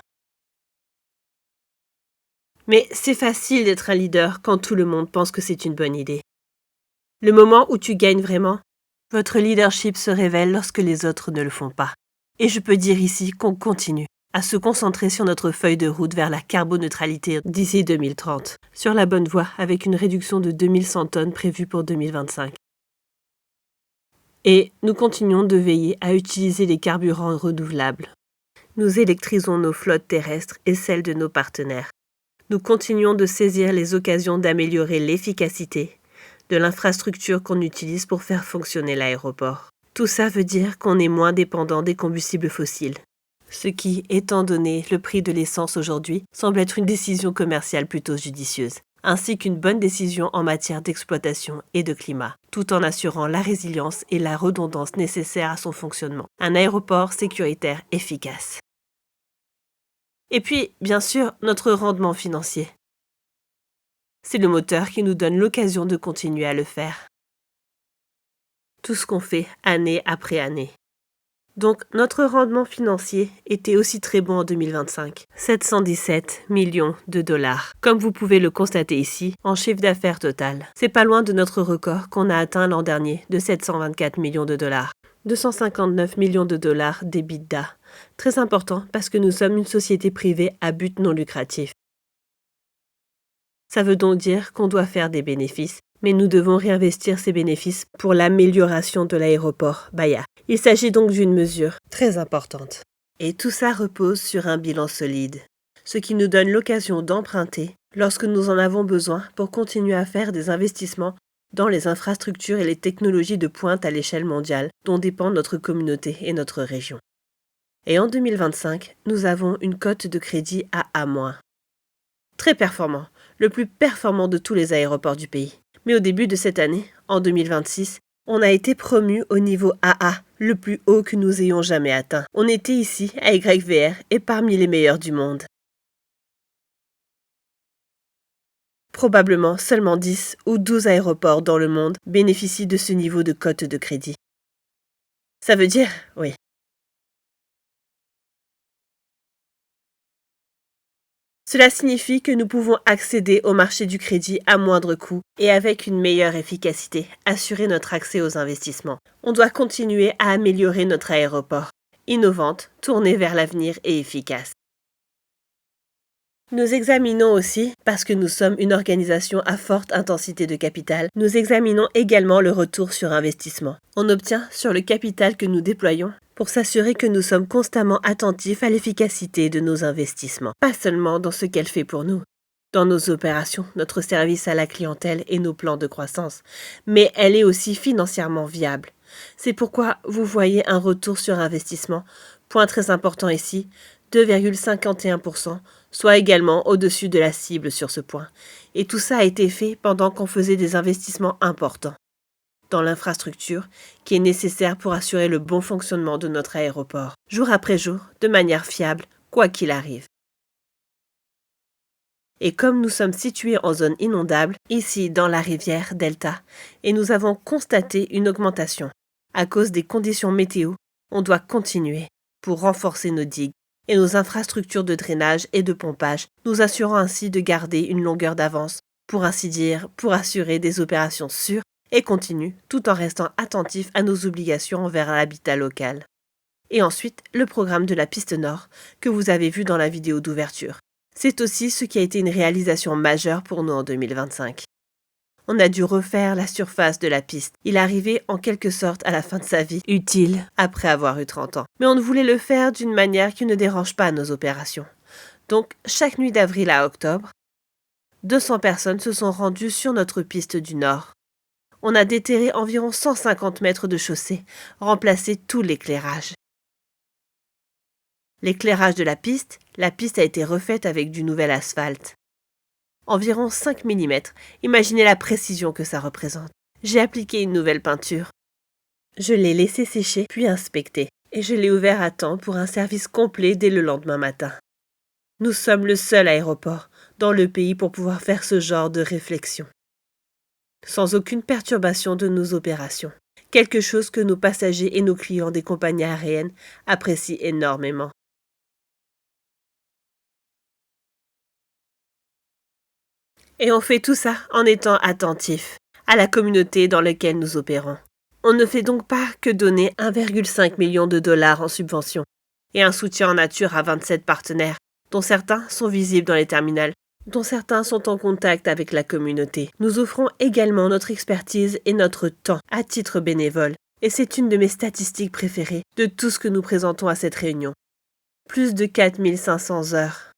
Mais c'est facile d'être un leader quand tout le monde pense que c'est une bonne idée. Le moment où tu gagnes vraiment, votre leadership se révèle lorsque les autres ne le font pas. Et je peux dire ici qu'on continue à se concentrer sur notre feuille de route vers la carboneutralité d'ici 2030, sur la bonne voie avec une réduction de 2100 tonnes prévue pour 2025. Et nous continuons de veiller à utiliser les carburants renouvelables. Nous électrisons nos flottes terrestres et celles de nos partenaires. Nous continuons de saisir les occasions d'améliorer l'efficacité de l'infrastructure qu'on utilise pour faire fonctionner l'aéroport. Tout ça veut dire qu'on est moins dépendant des combustibles fossiles. Ce qui, étant donné le prix de l'essence aujourd'hui, semble être une décision commerciale plutôt judicieuse, ainsi qu'une bonne décision en matière d'exploitation et de climat, tout en assurant la résilience et la redondance nécessaires à son fonctionnement. Un aéroport sécuritaire efficace. Et puis, bien sûr, notre rendement financier. C'est le moteur qui nous donne l'occasion de continuer à le faire. Tout ce qu'on fait année après année. Donc, notre rendement financier était aussi très bon en 2025. 717 millions de dollars. Comme vous pouvez le constater ici, en chiffre d'affaires total. C'est pas loin de notre record qu'on a atteint l'an dernier de 724 millions de dollars. 259 millions de dollars d'EBITDA. Très important parce que nous sommes une société privée à but non lucratif. Ça veut donc dire qu'on doit faire des bénéfices, mais nous devons réinvestir ces bénéfices pour l'amélioration de l'aéroport Bahia. Il s'agit donc d'une mesure très importante. Et tout ça repose sur un bilan solide, ce qui nous donne l'occasion d'emprunter lorsque nous en avons besoin pour continuer à faire des investissements dans les infrastructures et les technologies de pointe à l'échelle mondiale dont dépend notre communauté et notre région. Et en 2025, nous avons une cote de crédit à A-. Très performant, le plus performant de tous les aéroports du pays. Mais au début de cette année, en 2026, on a été promu au niveau AA, le plus haut que nous ayons jamais atteint. On était ici, à YVR, et parmi les meilleurs du monde. Probablement seulement 10 ou 12 aéroports dans le monde bénéficient de ce niveau de cote de crédit. Ça veut dire, oui. Cela signifie que nous pouvons accéder au marché du crédit à moindre coût et avec une meilleure efficacité, assurer notre accès aux investissements. On doit continuer à améliorer notre aéroport innovante, tournée vers l'avenir et efficace. Nous examinons aussi, parce que nous sommes une organisation à forte intensité de capital, nous examinons également le retour sur investissement. On obtient sur le capital que nous déployons pour s'assurer que nous sommes constamment attentifs à l'efficacité de nos investissements, pas seulement dans ce qu'elle fait pour nous, dans nos opérations, notre service à la clientèle et nos plans de croissance, mais elle est aussi financièrement viable. C'est pourquoi vous voyez un retour sur investissement, point très important ici, 2,51%, soit également au-dessus de la cible sur ce point. Et tout ça a été fait pendant qu'on faisait des investissements importants dans l'infrastructure qui est nécessaire pour assurer le bon fonctionnement de notre aéroport, jour après jour, de manière fiable, quoi qu'il arrive. Et comme nous sommes situés en zone inondable, ici dans la rivière Delta, et nous avons constaté une augmentation, à cause des conditions météo, on doit continuer pour renforcer nos digues et nos infrastructures de drainage et de pompage, nous assurant ainsi de garder une longueur d'avance, pour ainsi dire, pour assurer des opérations sûres et continues, tout en restant attentifs à nos obligations envers l'habitat local. Et ensuite, le programme de la piste nord, que vous avez vu dans la vidéo d'ouverture. C'est aussi ce qui a été une réalisation majeure pour nous en 2025. On a dû refaire la surface de la piste. Il arrivait en quelque sorte à la fin de sa vie utile après avoir eu 30 ans. Mais on voulait le faire d'une manière qui ne dérange pas nos opérations. Donc, chaque nuit d'avril à octobre, 200 personnes se sont rendues sur notre piste du nord. On a déterré environ 150 mètres de chaussée, remplacé tout l'éclairage. L'éclairage de la piste a été refaite avec du nouvel asphalte. Environ 5 mm, imaginez la précision que ça représente. J'ai appliqué une nouvelle peinture. Je l'ai laissé sécher puis inspecter, et je l'ai ouvert à temps pour un service complet dès le lendemain matin. Nous sommes le seul aéroport dans le pays pour pouvoir faire ce genre de réflexion, sans aucune perturbation de nos opérations, quelque chose que nos passagers et nos clients des compagnies aériennes apprécient énormément. Et on fait tout ça en étant attentif à la communauté dans laquelle nous opérons. On ne fait donc pas que donner 1,5 million de dollars en subventions et un soutien en nature à 27 partenaires, dont certains sont visibles dans les terminals, dont certains sont en contact avec la communauté. Nous offrons également notre expertise et notre temps à titre bénévole, et c'est une de mes statistiques préférées de tout ce que nous présentons à cette réunion. Plus de 4500 heures.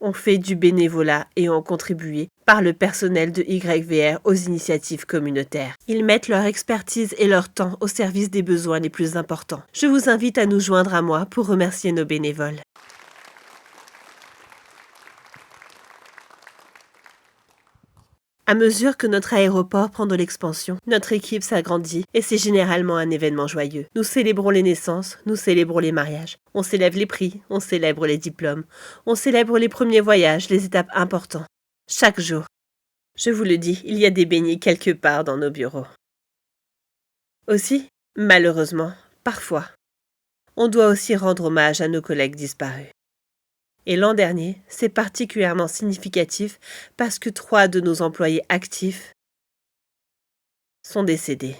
On fait du bénévolat et ont contribué par le personnel de YVR aux initiatives communautaires. Ils mettent leur expertise et leur temps au service des besoins les plus importants. Je vous invite à nous joindre à moi pour remercier nos bénévoles. À mesure que notre aéroport prend de l'expansion, notre équipe s'agrandit et c'est généralement un événement joyeux. Nous célébrons les naissances, nous célébrons les mariages, on célèbre les prix, on célèbre les diplômes, on célèbre les premiers voyages, les étapes importantes. Chaque jour, je vous le dis, il y a des beignets quelque part dans nos bureaux. Aussi, malheureusement, parfois, on doit aussi rendre hommage à nos collègues disparus. Et l'an dernier, c'est particulièrement significatif parce que 3 de nos employés actifs sont décédés.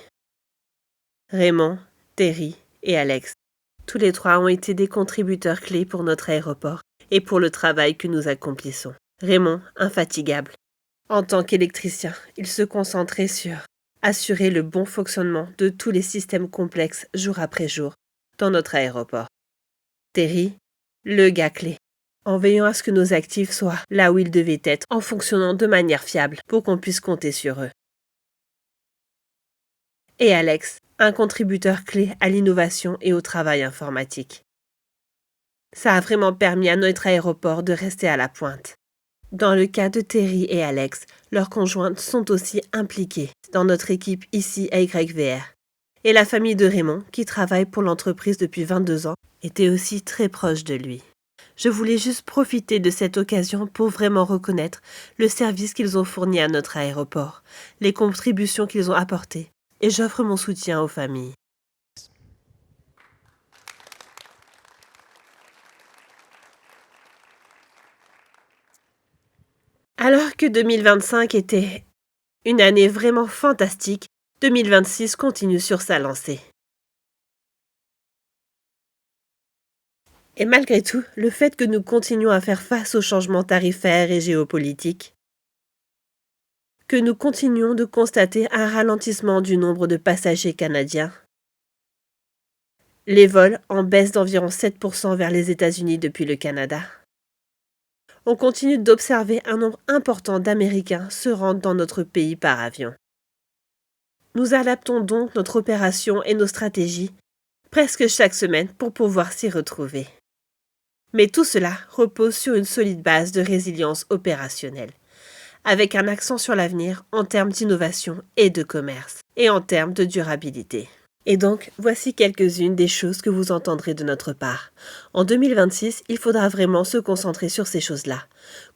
Raymond, Terry et Alex. Tous les 3 ont été des contributeurs clés pour notre aéroport et pour le travail que nous accomplissons. Raymond, infatigable. En tant qu'électricien, il se concentrait sur assurer le bon fonctionnement de tous les systèmes complexes jour après jour dans notre aéroport. Terry, le gars clé, en veillant à ce que nos actifs soient là où ils devaient être, en fonctionnant de manière fiable pour qu'on puisse compter sur eux. Et Alex, un contributeur clé à l'innovation et au travail informatique. Ça a vraiment permis à notre aéroport de rester à la pointe. Dans le cas de Terry et Alex, leurs conjointes sont aussi impliquées dans notre équipe ici à YVR. Et la famille de Raymond, qui travaille pour l'entreprise depuis 22 ans, était aussi très proche de lui. Je voulais juste profiter de cette occasion pour vraiment reconnaître le service qu'ils ont fourni à notre aéroport, les contributions qu'ils ont apportées, et j'offre mon soutien aux familles. Alors que 2025 était une année vraiment fantastique, 2026 continue sur sa lancée. Et malgré tout, le fait que nous continuions à faire face aux changements tarifaires et géopolitiques, que nous continuions de constater un ralentissement du nombre de passagers canadiens, les vols en baisse d'environ 7% vers les États-Unis depuis le Canada. On continue d'observer un nombre important d'Américains se rendre dans notre pays par avion. Nous adaptons donc notre opération et nos stratégies presque chaque semaine pour pouvoir s'y retrouver. Mais tout cela repose sur une solide base de résilience opérationnelle, avec un accent sur l'avenir en termes d'innovation et de commerce, et en termes de durabilité. Et donc, voici quelques-unes des choses que vous entendrez de notre part. En 2026, il faudra vraiment se concentrer sur ces choses-là.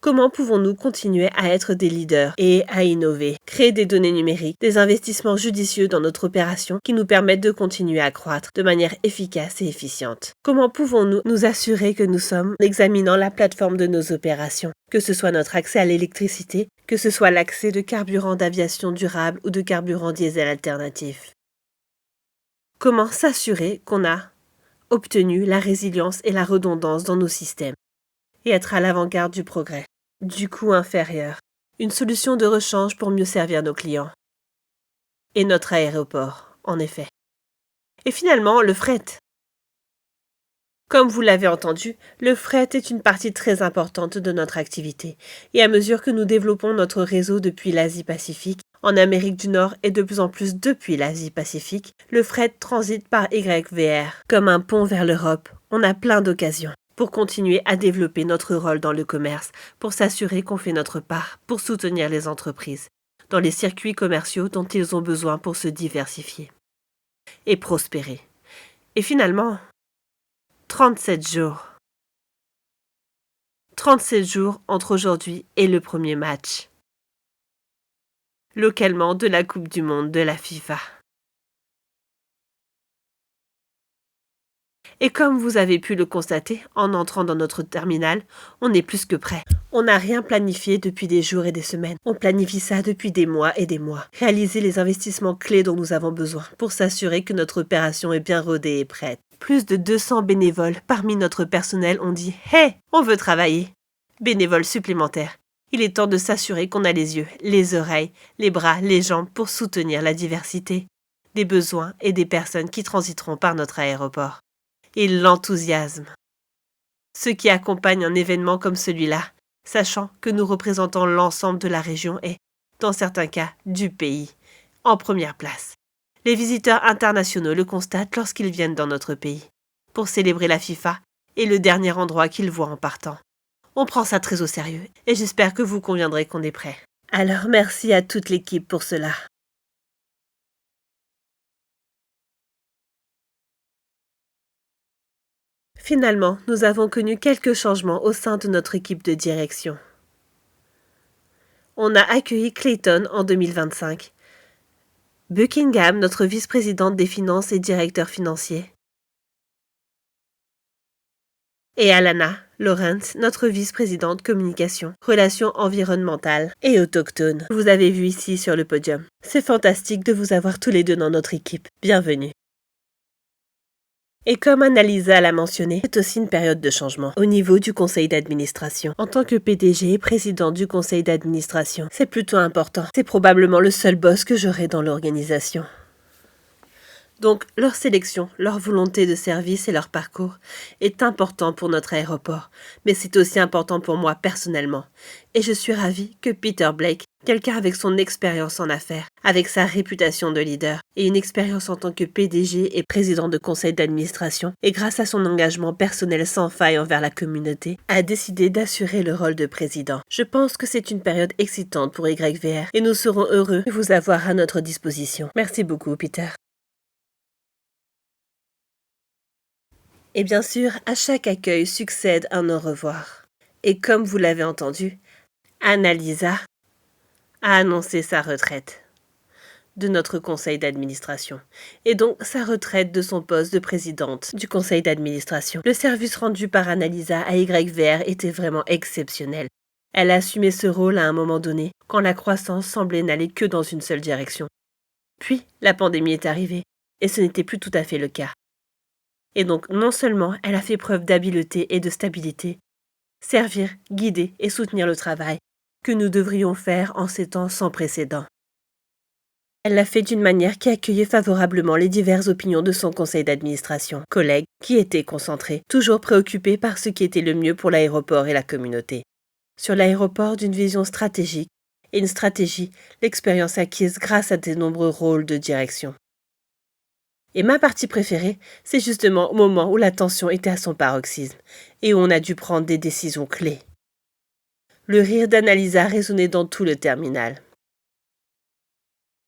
Comment pouvons-nous continuer à être des leaders et à innover, créer des données numériques, des investissements judicieux dans notre opération qui nous permettent de continuer à croître de manière efficace et efficiente? Comment pouvons-nous nous assurer que nous sommes en examinant la plateforme de nos opérations, que ce soit notre accès à l'électricité, que ce soit l'accès de carburant d'aviation durable ou de carburant diesel alternatif? Comment s'assurer qu'on a obtenu la résilience et la redondance dans nos systèmes et être à l'avant-garde du progrès, du coût inférieur, une solution de rechange pour mieux servir nos clients et notre aéroport, en effet. Et finalement, le fret. Comme vous l'avez entendu, le fret est une partie très importante de notre activité et à mesure que nous développons notre réseau depuis l'Asie-Pacifique, en Amérique du Nord et de plus en plus depuis l'Asie-Pacifique, le fret transite par YVR. Comme un pont vers l'Europe, on a plein d'occasions pour continuer à développer notre rôle dans le commerce, pour s'assurer qu'on fait notre part, pour soutenir les entreprises, dans les circuits commerciaux dont ils ont besoin pour se diversifier et prospérer. Et finalement, 37 jours. 37 jours entre aujourd'hui et le premier match. Localement de la Coupe du Monde de la FIFA. Et comme vous avez pu le constater en entrant dans notre terminal, on est plus que prêt. On n'a rien planifié depuis des jours et des semaines. On planifie ça depuis des mois et des mois. Réaliser les investissements clés dont nous avons besoin pour s'assurer que notre opération est bien rodée et prête. Plus de 200 bénévoles parmi notre personnel ont dit « Hey, on veut travailler !» Bénévoles supplémentaires. Il est temps de s'assurer qu'on a les yeux, les oreilles, les bras, les jambes pour soutenir la diversité des besoins et des personnes qui transiteront par notre aéroport. Et l'enthousiasme. Ce qui accompagne un événement comme celui-là, sachant que nous représentons l'ensemble de la région et, dans certains cas, du pays, en première place. Les visiteurs internationaux le constatent lorsqu'ils viennent dans notre pays, pour célébrer la FIFA et le dernier endroit qu'ils voient en partant. On prend ça très au sérieux et j'espère que vous conviendrez qu'on est prêt. Alors merci à toute l'équipe pour cela. Finalement, nous avons connu quelques changements au sein de notre équipe de direction. On a accueilli Clayton en 2025, Buckingham, notre vice-présidente des finances et directeur financier, et Alana Lawrence, notre vice-présidente communication, relations environnementales et autochtones. Vous avez vu ici sur le podium. C'est fantastique de vous avoir tous les deux dans notre équipe. Bienvenue. Et comme Annalisa l'a mentionné, c'est aussi une période de changement au niveau du conseil d'administration. En tant que PDG et président du conseil d'administration, c'est plutôt important. C'est probablement le seul boss que j'aurai dans l'organisation. Donc, leur sélection, leur volonté de service et leur parcours est important pour notre aéroport, mais c'est aussi important pour moi personnellement. Et je suis ravie que Peter Blake, quelqu'un avec son expérience en affaires, avec sa réputation de leader et une expérience en tant que PDG et président de conseil d'administration, et grâce à son engagement personnel sans faille envers la communauté, a décidé d'assurer le rôle de président. Je pense que c'est une période excitante pour YVR et nous serons heureux de vous avoir à notre disposition. Merci beaucoup, Peter. Et bien sûr, à chaque accueil succède un au revoir. Et comme vous l'avez entendu, Annalisa a annoncé sa retraite de notre conseil d'administration, et donc sa retraite de son poste de présidente du conseil d'administration. Le service rendu par Annalisa à YVR était vraiment exceptionnel. Elle a assumé ce rôle à un moment donné, quand la croissance semblait n'aller que dans une seule direction. Puis, la pandémie est arrivée, et ce n'était plus tout à fait le cas. Et donc non seulement elle a fait preuve d'habileté et de stabilité, servir, guider et soutenir le travail que nous devrions faire en ces temps sans précédent. Elle l'a fait d'une manière qui accueillait favorablement les diverses opinions de son conseil d'administration, collègues qui étaient concentrés, toujours préoccupés par ce qui était le mieux pour l'aéroport et la communauté. Sur l'aéroport d'une vision stratégique, et une stratégie, l'expérience acquise grâce à de nombreux rôles de direction. Et ma partie préférée, c'est justement au moment où la tension était à son paroxysme, et où on a dû prendre des décisions clés. Le rire d'Annalisa résonnait dans tout le terminal.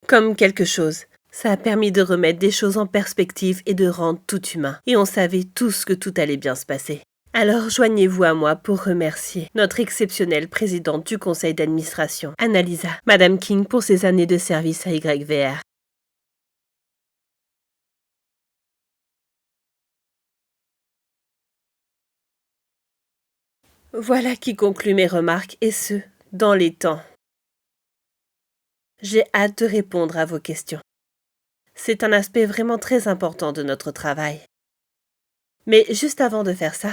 Comme quelque chose, ça a permis de remettre des choses en perspective et de rendre tout humain. Et on savait tous que tout allait bien se passer. Alors joignez-vous à moi pour remercier notre exceptionnelle présidente du conseil d'administration, Annalisa, Madame King, pour ses années de service à YVR. Voilà qui conclut mes remarques, et ce, dans les temps. J'ai hâte de répondre à vos questions. C'est un aspect vraiment très important de notre travail. Mais juste avant de faire ça,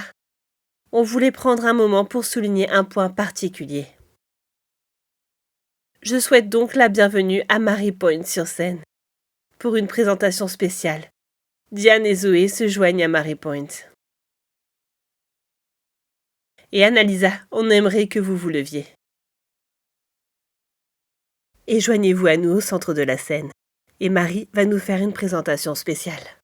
on voulait prendre un moment pour souligner un point particulier. Je souhaite donc la bienvenue à Mary Point sur scène, pour une présentation spéciale. Diane et Zoé se joignent à Mary Point. Et Annalisa, on aimerait que vous vous leviez. Et joignez-vous à nous au centre de la scène. Et Marie va nous faire une présentation spéciale.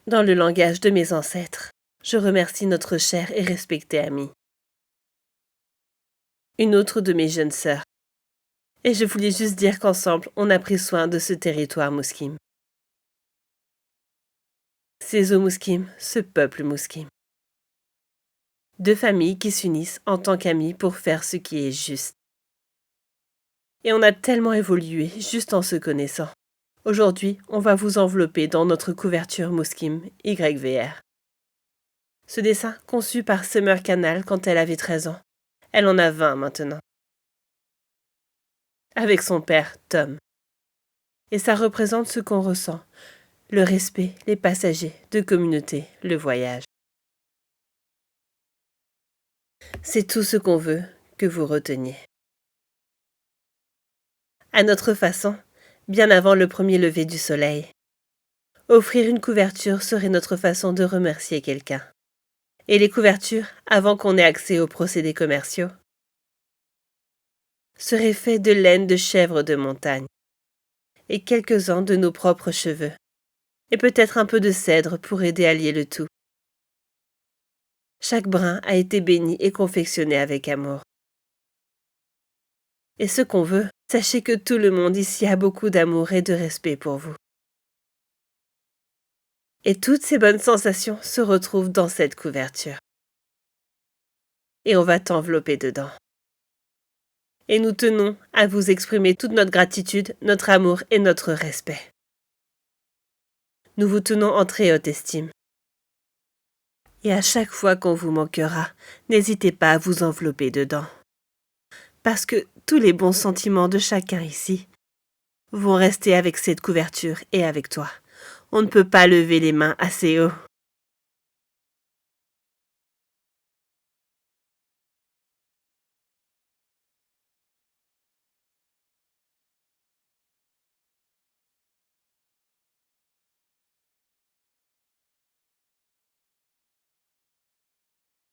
Dans le langage de mes ancêtres, je remercie notre chère et respectée amie. Une autre de mes jeunes sœurs. Et je voulais juste dire qu'ensemble, on a pris soin de ce territoire mousquim. Ces eaux mousquim, ce peuple mousquim. Deux familles qui s'unissent en tant qu'amies pour faire ce qui est juste. Et on a tellement évolué juste en se connaissant. Aujourd'hui, on va vous envelopper dans notre couverture mousquim YVR. Ce dessin, conçu par Summer Canal quand elle avait 13 ans, elle en a 20 maintenant. Avec son père, Tom. Et ça représente ce qu'on ressent, le respect, les passagers, de communauté, le voyage. C'est tout ce qu'on veut que vous reteniez. À notre façon, bien avant le premier lever du soleil, offrir une couverture serait notre façon de remercier quelqu'un. Et les couvertures, avant qu'on ait accès aux procédés commerciaux, seraient faites de laine de chèvre de montagne, et quelques-uns de nos propres cheveux, et peut-être un peu de cèdre pour aider à lier le tout. Chaque brin a été béni et confectionné avec amour. Et ce qu'on veut, sachez que tout le monde ici a beaucoup d'amour et de respect pour vous. Et toutes ces bonnes sensations se retrouvent dans cette couverture. Et on va t'envelopper dedans. Et nous tenons à vous exprimer toute notre gratitude, notre amour et notre respect. Nous vous tenons en très haute estime. Et à chaque fois qu'on vous manquera, n'hésitez pas à vous envelopper dedans. Parce que tous les bons sentiments de chacun ici vont rester avec cette couverture et avec toi. On ne peut pas lever les mains assez haut.